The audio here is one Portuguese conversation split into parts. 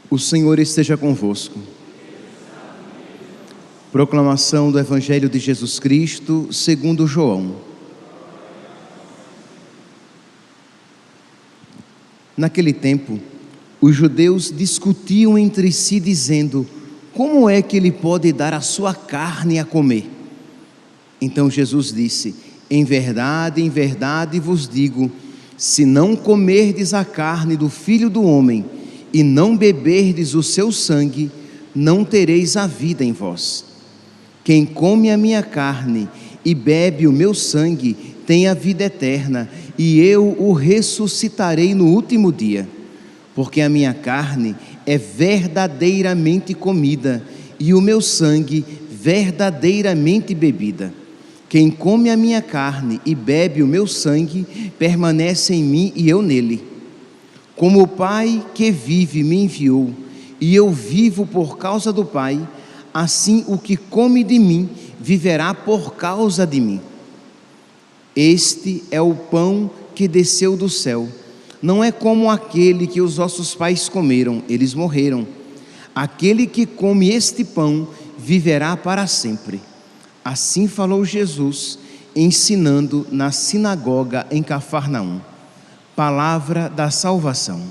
O Senhor esteja convosco. Proclamação do Evangelho de Jesus Cristo segundo João. Naquele tempo, os judeus discutiam entre si, dizendo: como é que ele pode dar a sua carne a comer? Então Jesus disse: em verdade vos digo, se não comerdes a carne do Filho do Homem e não beberdes o seu sangue, não tereis a vida em vós. Quem come a minha carne e bebe o meu sangue tem a vida eterna, e eu o ressuscitarei no último dia. Porque a minha carne é verdadeiramente comida, e o meu sangue verdadeiramente bebida. Quem come a minha carne e bebe o meu sangue, permanece em mim e eu nele. Como o Pai que vive me enviou, e eu vivo por causa do Pai, assim o que come de mim, viverá por causa de mim. Este é o pão que desceu do céu. Não é como aquele que os vossos pais comeram, eles morreram. Aquele que come este pão, viverá para sempre. Assim falou Jesus, ensinando na sinagoga em Cafarnaum. Palavra da salvação.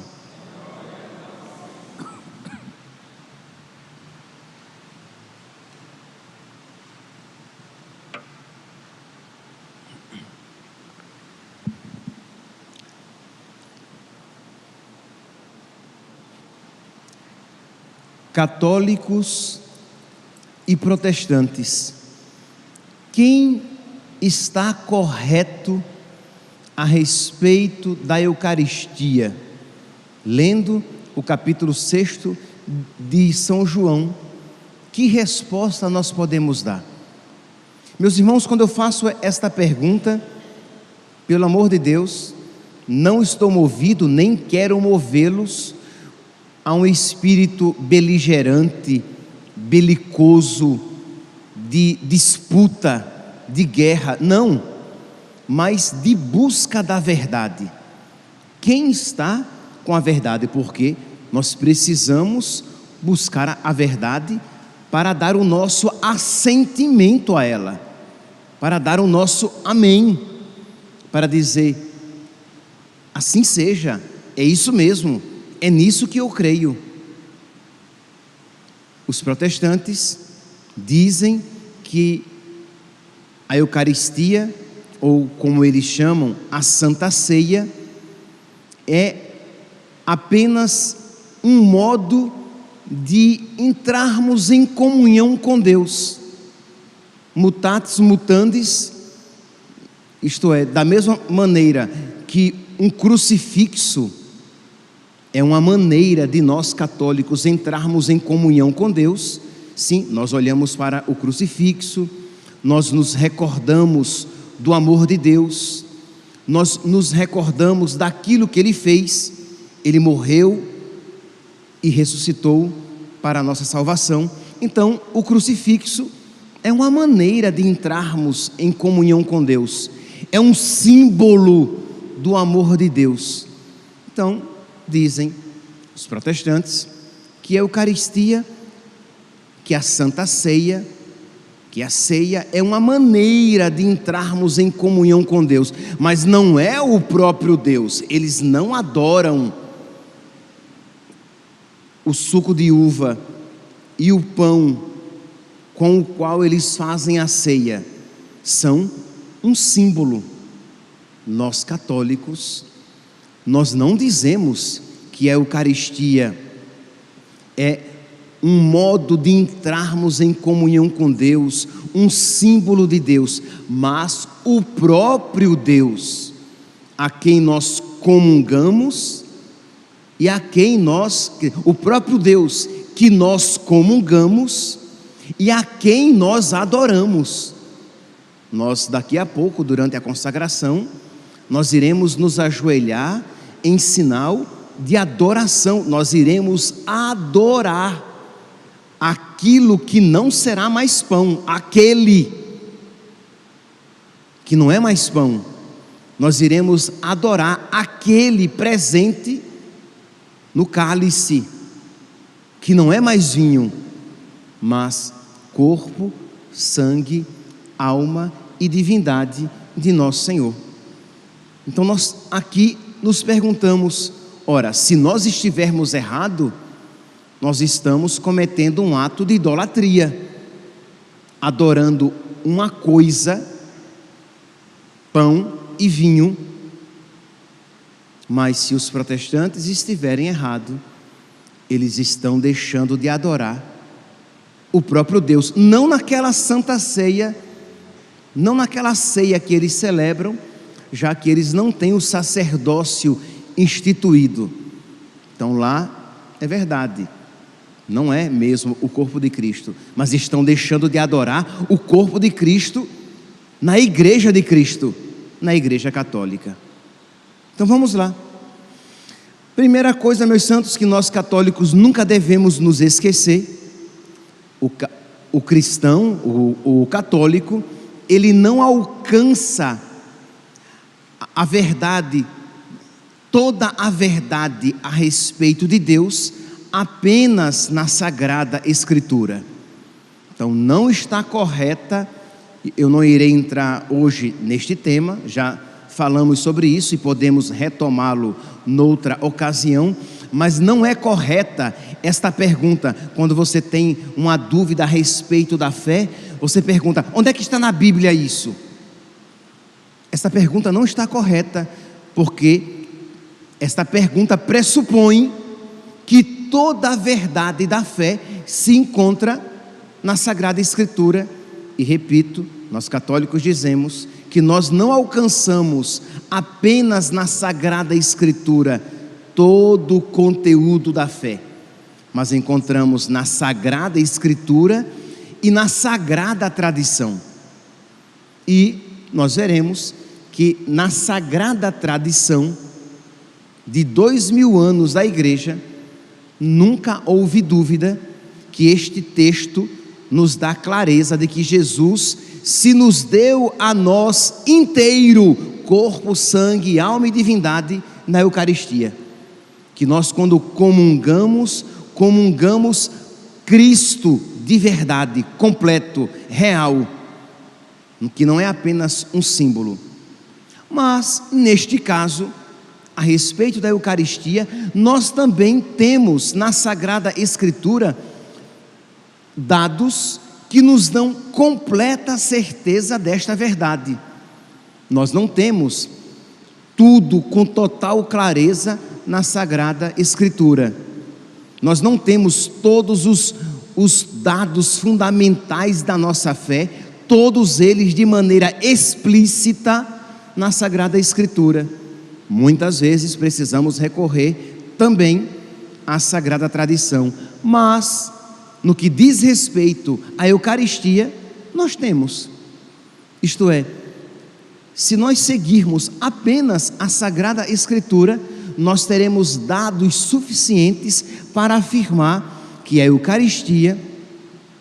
Católicos e protestantes, quem está correto a respeito da Eucaristia? Lendo o capítulo 6 de São João, que resposta nós podemos dar? Meus irmãos, quando eu faço esta pergunta, pelo amor de Deus, não estou movido, nem quero movê-los a um espírito beligerante, belicoso, de disputa, de guerra, não, mas de busca da verdade. Quem está com a verdade? Porque nós precisamos buscar a verdade para dar o nosso assentimento a ela, para dar o nosso amém, para dizer: assim seja, é isso mesmo, é nisso que eu creio. Os protestantes dizem que a Eucaristia, ou como eles chamam, a Santa Ceia, é apenas um modo de entrarmos em comunhão com Deus. Mutatis mutandis, isto é, da mesma maneira que um crucifixo é uma maneira de nós católicos entrarmos em comunhão com Deus. Sim, nós olhamos para o crucifixo, nós nos recordamos do amor de Deus, nós nos recordamos daquilo que Ele fez. Ele morreu e ressuscitou para a nossa salvação. Então, o crucifixo é uma maneira de entrarmos em comunhão com Deus, é um símbolo do amor de Deus. Então, dizem os protestantes que a Eucaristia, que a Santa Ceia, que a ceia é uma maneira de entrarmos em comunhão com Deus, mas não é o próprio Deus. Eles não adoram o suco de uva e o pão com o qual eles fazem a ceia. São um símbolo. Nós católicos, nós não dizemos que a Eucaristia é um modo de entrarmos em comunhão com Deus, um símbolo de Deus, mas o próprio Deus, a quem nós comungamos e a quem o próprio Deus que nós comungamos e a quem nós adoramos. Nós daqui a pouco, durante a consagração, nós iremos nos ajoelhar em sinal de adoração. Nós iremos adorar aquilo que não será mais pão, aquele que não é mais pão. Nós iremos adorar aquele presente no cálice, que não é mais vinho, mas corpo, sangue, alma e divindade de nosso Senhor. Então nós aqui nos perguntamos, ora, se nós estivermos errados, nós estamos cometendo um ato de idolatria, adorando uma coisa, pão e vinho. Mas se os protestantes estiverem errados, eles estão deixando de adorar o próprio Deus, não naquela santa ceia, não naquela ceia que eles celebram, já que eles não têm o sacerdócio instituído. Então lá é verdade, não é mesmo o corpo de Cristo, mas estão deixando de adorar o corpo de Cristo na igreja de Cristo, na igreja católica. Então vamos lá. Primeira coisa, meus santos, que nós católicos nunca devemos nos esquecer: o cristão, o católico, ele não alcança a verdade, toda a verdade a respeito de Deus apenas na Sagrada Escritura. Então não está correta, eu não irei entrar hoje neste tema, já falamos sobre isso e podemos retomá-lo noutra ocasião, mas não é correta esta pergunta. Quando você tem uma dúvida a respeito da fé, você pergunta: onde é que está na Bíblia isso? Esta pergunta não está correta, porque esta pergunta pressupõe que toda a verdade da fé se encontra na Sagrada Escritura. E repito, nós católicos dizemos que nós não alcançamos apenas na Sagrada Escritura todo o conteúdo da fé, mas encontramos na Sagrada Escritura e na Sagrada Tradição. E nós veremos que na Sagrada Tradição de 2000 anos da igreja, nunca houve dúvida que este texto nos dá clareza de que Jesus se nos deu a nós inteiro, corpo, sangue, alma e divindade na Eucaristia. Que nós, quando comungamos Cristo de verdade, completo, real, que não é apenas um símbolo. Mas, neste caso, a respeito da Eucaristia, nós também temos na Sagrada Escritura dados que nos dão completa certeza desta verdade. Nós não temos tudo com total clareza na Sagrada Escritura. Nós não temos todos os dados fundamentais da nossa fé, todos eles de maneira explícita na Sagrada Escritura. Muitas vezes precisamos recorrer também à Sagrada Tradição, mas no que diz respeito à Eucaristia, nós temos. Isto é, se nós seguirmos apenas a Sagrada Escritura, nós teremos dados suficientes para afirmar que a Eucaristia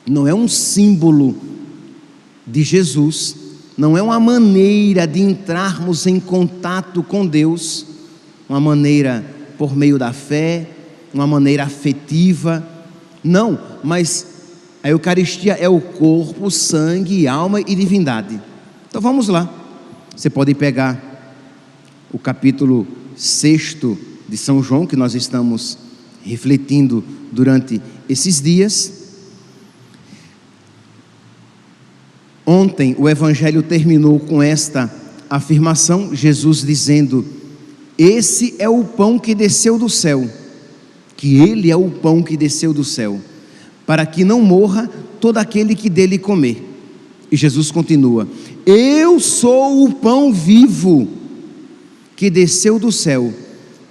não é um símbolo de Jesus, não é uma maneira de entrarmos em contato com Deus, uma maneira por meio da fé, uma maneira afetiva. Não, mas a Eucaristia é o corpo, sangue, alma e divindade. Então vamos lá. Você pode pegar o capítulo 6 de São João, que nós estamos refletindo durante esses dias. Ontem o Evangelho terminou com esta afirmação, Jesus dizendo: esse é o pão que desceu do céu, que Ele é o pão que desceu do céu, para que não morra todo aquele que dele comer. E Jesus continua: eu sou o pão vivo que desceu do céu,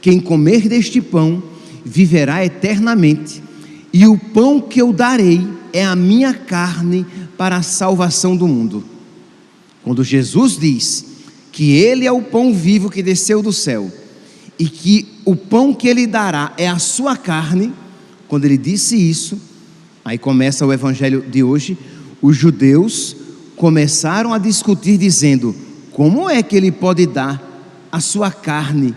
quem comer deste pão viverá eternamente, e o pão que eu darei é a minha carne para a salvação do mundo. Quando Jesus diz que Ele é o pão vivo que desceu do céu, e que o pão que Ele dará é a sua carne, quando Ele disse isso, aí começa o Evangelho de hoje. Os judeus começaram a discutir, dizendo: como é que Ele pode dar a sua carne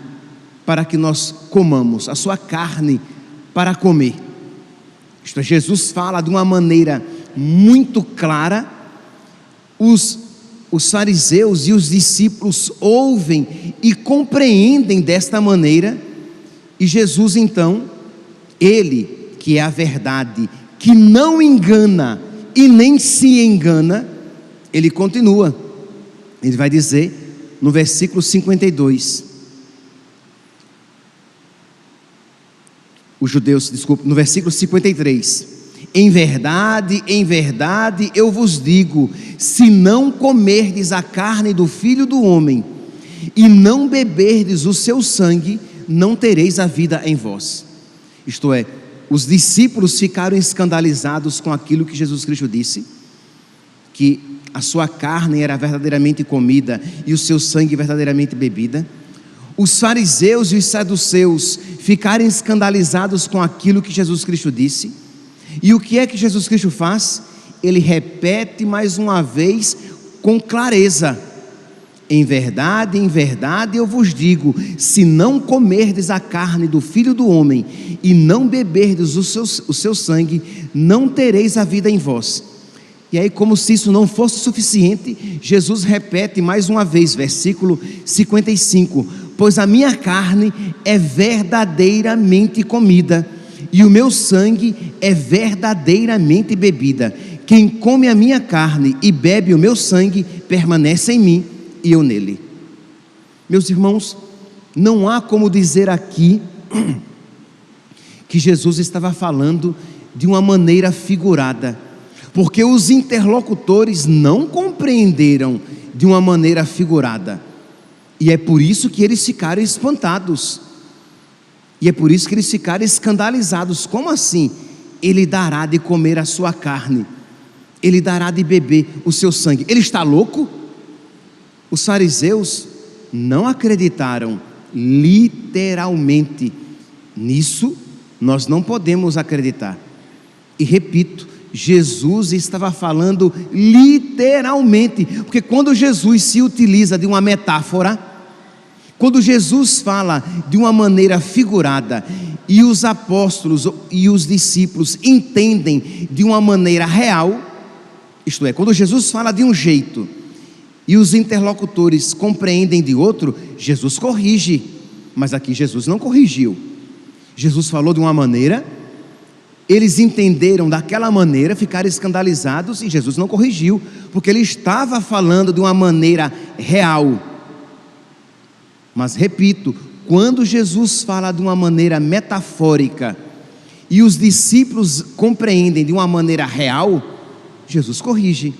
para que nós comamos, a sua carne para comer? Isto é, Jesus fala de uma maneira muito clara, os fariseus e os discípulos ouvem e compreendem desta maneira, e Jesus então, Ele que é a verdade, que não engana e nem se engana, Ele continua, Ele vai dizer no versículo 52, no versículo 53, em verdade, eu vos digo, se não comerdes a carne do Filho do Homem, e não beberdes o seu sangue, não tereis a vida em vós. Isto é, os discípulos ficaram escandalizados com aquilo que Jesus Cristo disse, que a sua carne era verdadeiramente comida, e o seu sangue verdadeiramente bebida. Os fariseus e os saduceus ficaram escandalizados com aquilo que Jesus Cristo disse. E o que é que Jesus Cristo faz? Ele repete mais uma vez com clareza: em verdade, eu vos digo, se não comerdes a carne do Filho do Homem e não beberdes o seu sangue, não tereis a vida em vós. E aí, como se isso não fosse suficiente, Jesus repete mais uma vez, versículo 55, pois a minha carne é verdadeiramente comida, e o meu sangue é verdadeiramente bebida. Quem come a minha carne e bebe o meu sangue, permanece em mim e eu nele. Meus irmãos, não há como dizer aqui que Jesus estava falando de uma maneira figurada, porque os interlocutores não compreenderam de uma maneira figurada, e é por isso que eles ficaram espantados, e é por isso que eles ficaram escandalizados. Como assim? Ele dará de comer a sua carne, ele dará de beber o seu sangue. Ele está louco? Os fariseus não acreditaram literalmente. Nisso nós não podemos acreditar. E repito, Jesus estava falando literalmente, porque quando Jesus se utiliza de uma metáfora, quando Jesus fala de uma maneira figurada, e os apóstolos e os discípulos entendem de uma maneira real, isto é, quando Jesus fala de um jeito e os interlocutores compreendem de outro, Jesus corrige. Mas aqui Jesus não corrigiu. Jesus falou de uma maneira, eles entenderam daquela maneira, ficaram escandalizados, e Jesus não corrigiu, porque ele estava falando de uma maneira real. Mas repito, quando Jesus fala de uma maneira metafórica e os discípulos compreendem de uma maneira real, Jesus corrige.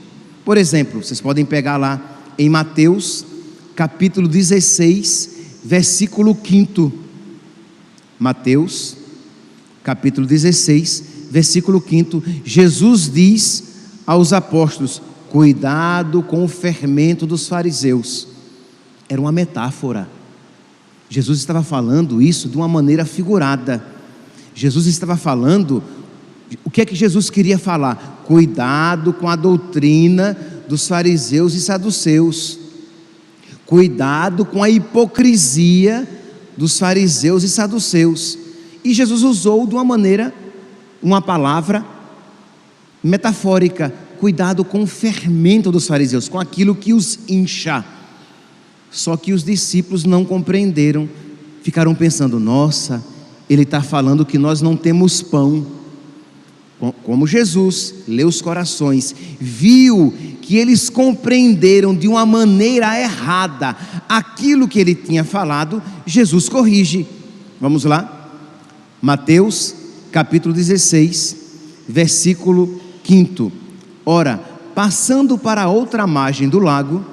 Por exemplo, vocês podem pegar lá em Mateus capítulo 16, versículo 5. Mateus capítulo 16, versículo 5, Jesus diz aos apóstolos: cuidado com o fermento dos fariseus. Era uma metáfora. Jesus estava falando isso de uma maneira figurada. Jesus estava falando, o que é que Jesus queria falar? Cuidado com a doutrina dos fariseus e saduceus. Cuidado com a hipocrisia dos fariseus e saduceus. E Jesus usou de uma maneira, uma palavra metafórica: cuidado com o fermento dos fariseus, com aquilo que os incha. Só que os discípulos não compreenderam, ficaram pensando: nossa, ele está falando que nós não temos pão. Como Jesus leu os corações, viu que eles compreenderam de uma maneira errada aquilo que ele tinha falado, Jesus corrige. Vamos lá, Mateus capítulo 16, versículo 5. Ora, passando para a outra margem do lago,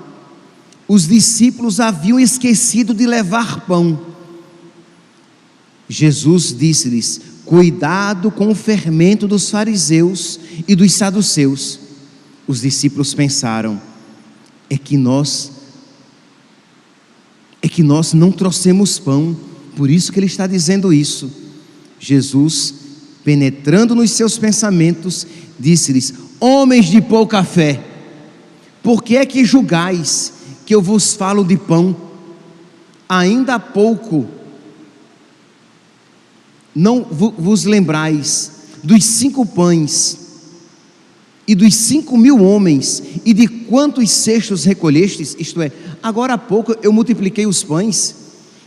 os discípulos haviam esquecido de levar pão. Jesus disse-lhes: cuidado com o fermento dos fariseus e dos saduceus. Os discípulos pensaram: é que nós não trouxemos pão, por isso que ele está dizendo isso. Jesus, penetrando nos seus pensamentos, disse-lhes: homens de pouca fé, por que é que julgais que eu vos falo de pão? Ainda há pouco não vos lembrais dos 5 pães e dos 5.000 homens, e de quantos cestos recolhestes? Isto é, agora há pouco eu multipliquei os pães,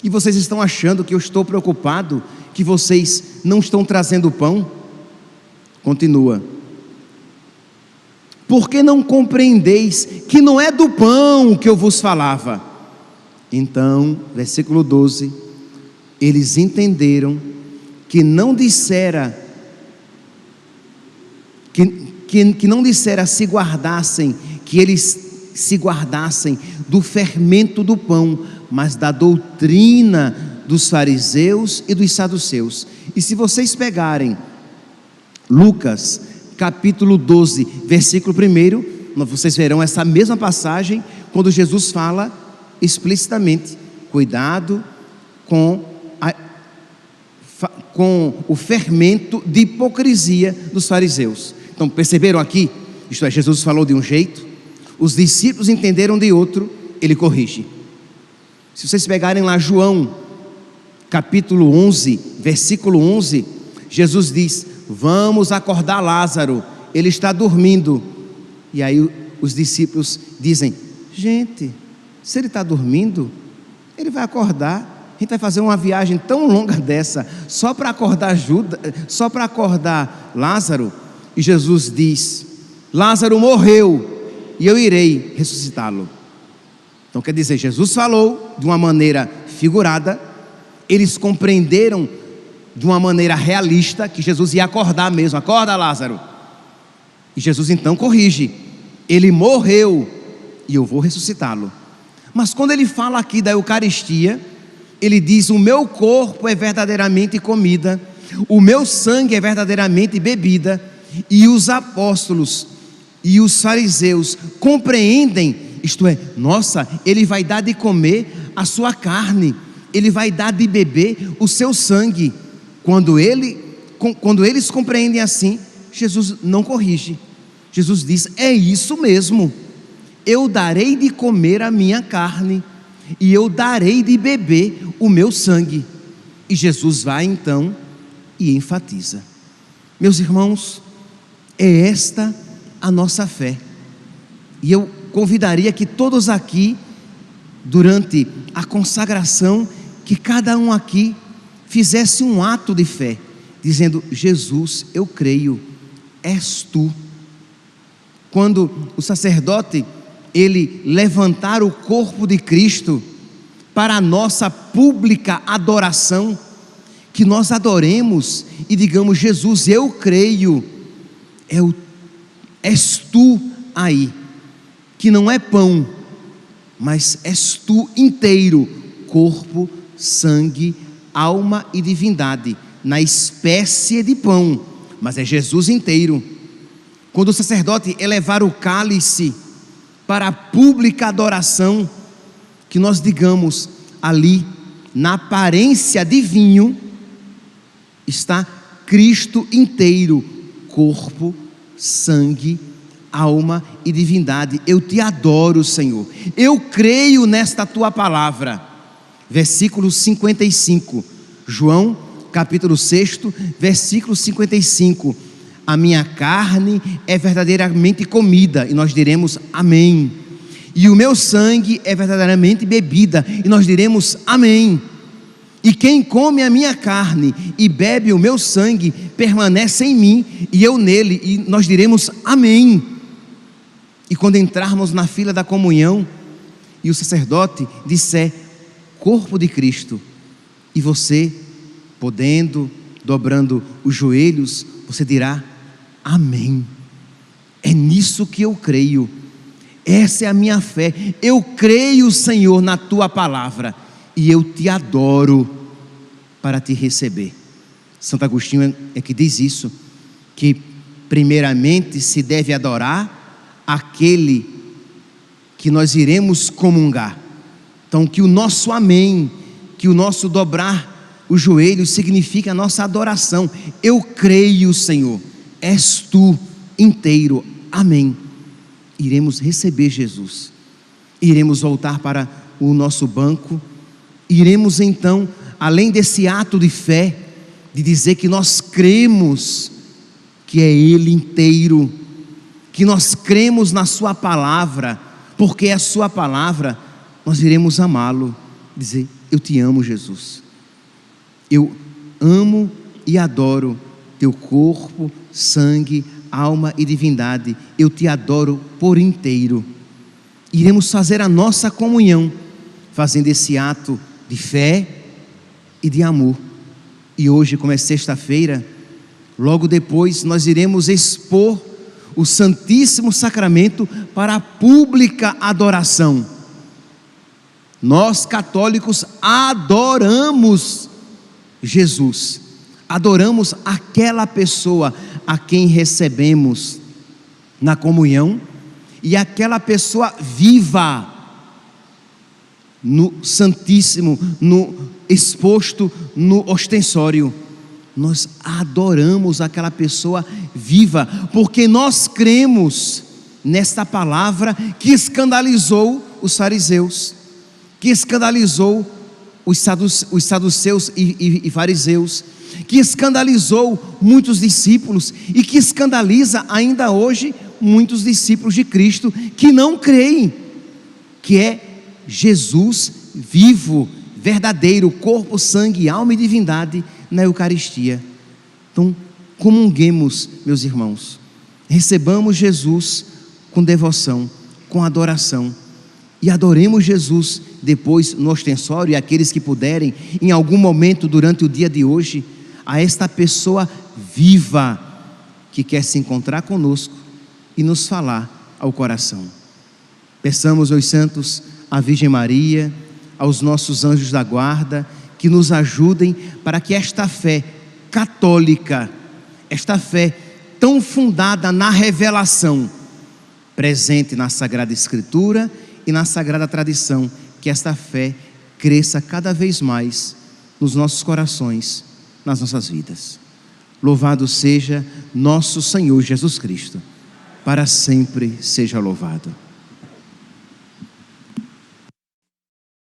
e vocês estão achando que eu estou preocupado, que vocês não estão trazendo pão? Continua. Porque não compreendeis que não é do pão que eu vos falava? Então, versículo 12, eles entenderam que não dissera que não dissera se guardassem, que eles se guardassem do fermento do pão, mas da doutrina dos fariseus e dos saduceus. E se vocês pegarem Lucas capítulo 12, versículo 1, vocês verão essa mesma passagem, quando Jesus fala explicitamente: cuidado com o fermento de hipocrisia dos fariseus. Então perceberam aqui? Isto é, Jesus falou de um jeito, os discípulos entenderam de outro, ele corrige. Se vocês pegarem lá João capítulo 11, versículo 11, Jesus diz: vamos acordar Lázaro, ele está dormindo. E aí os discípulos dizem: gente, se ele está dormindo, ele vai acordar. A gente vai fazer uma viagem tão longa dessa, só para acordar só para acordar Lázaro. E Jesus diz: Lázaro morreu, e eu irei ressuscitá-lo. Então quer dizer, Jesus falou de uma maneira figurada, eles compreenderam de uma maneira realista que Jesus ia acordar mesmo. Acorda, Lázaro. E Jesus então corrige: ele morreu e eu vou ressuscitá-lo. Mas quando ele fala aqui da Eucaristia, ele diz: o meu corpo é verdadeiramente comida, o meu sangue é verdadeiramente bebida. E os apóstolos e os fariseus compreendem, isto é, nossa, ele vai dar de comer a sua carne, ele vai dar de beber o seu sangue. Quando eles compreendem assim, Jesus não corrige. Jesus diz: é isso mesmo, eu darei de comer a minha carne, e eu darei de beber o meu sangue. E Jesus vai então e enfatiza. Meus irmãos, é esta a nossa fé. E eu convidaria que todos aqui, durante a consagração, que cada um aqui fizesse um ato de fé, dizendo: Jesus, eu creio, és tu. Quando o sacerdote, ele levantar o corpo de Cristo para a nossa pública adoração, que nós adoremos e digamos: Jesus, eu creio, és tu aí, que não é pão, mas és tu inteiro, corpo, sangue, alma e divindade, na espécie de pão, mas é Jesus inteiro. Quando o sacerdote elevar o cálice para a pública adoração, que nós digamos: ali, na aparência de vinho, está Cristo inteiro, corpo, sangue, alma e divindade. Eu te adoro, Senhor, eu creio nesta tua palavra. Versículo 55, João capítulo 6, versículo 55: a minha carne é verdadeiramente comida, e nós diremos amém, e o meu sangue é verdadeiramente bebida, e nós diremos amém. E quem come a minha carne e bebe o meu sangue permanece em mim e eu nele, e nós diremos amém. E quando entrarmos na fila da comunhão e o sacerdote disser corpo de Cristo, e você, podendo, dobrando os joelhos, você dirá amém. É nisso que eu creio, essa é a minha fé. Eu creio, Senhor, na tua palavra, e eu te adoro para te receber. Santo Agostinho é que diz isso, que primeiramente se deve adorar aquele que nós iremos comungar. Então que o nosso amém, que o nosso dobrar os joelhos significa a nossa adoração. Eu creio, Senhor, és tu inteiro, amém. Iremos receber Jesus, iremos voltar para o nosso banco, iremos então, além desse ato de fé, de dizer que nós cremos que é Ele inteiro, que nós cremos na Sua palavra, porque é a Sua palavra, nós iremos amá-lo, dizer: eu te amo, Jesus, eu amo e adoro teu corpo, sangue, alma e divindade, eu te adoro por inteiro. Iremos fazer a nossa comunhão, fazendo esse ato de fé e de amor. E hoje, como é sexta-feira, logo depois nós iremos expor o Santíssimo Sacramento para a pública adoração. Nós católicos adoramos Jesus, adoramos aquela pessoa a quem recebemos na comunhão, e aquela pessoa viva no Santíssimo, no exposto no ostensório. Nós adoramos aquela pessoa viva, porque nós cremos nesta palavra que escandalizou os fariseus, que escandalizou os saduceus e fariseus, que escandalizou muitos discípulos e que escandaliza ainda hoje muitos discípulos de Cristo que não creem que é Jesus vivo, verdadeiro, corpo, sangue, alma e divindade na Eucaristia. Então, comunguemos, meus irmãos, recebamos Jesus com devoção, com adoração, e adoremos Jesus depois no ostensório, e aqueles que puderem, em algum momento durante o dia de hoje, a esta pessoa viva que quer se encontrar conosco e nos falar ao coração. Peçamos aos santos, à Virgem Maria, aos nossos anjos da guarda, que nos ajudem para que esta fé católica, esta fé tão fundada na revelação, presente na Sagrada Escritura e na Sagrada Tradição, que esta fé cresça cada vez mais nos nossos corações, nas nossas vidas. Louvado seja nosso Senhor Jesus Cristo, para sempre seja louvado.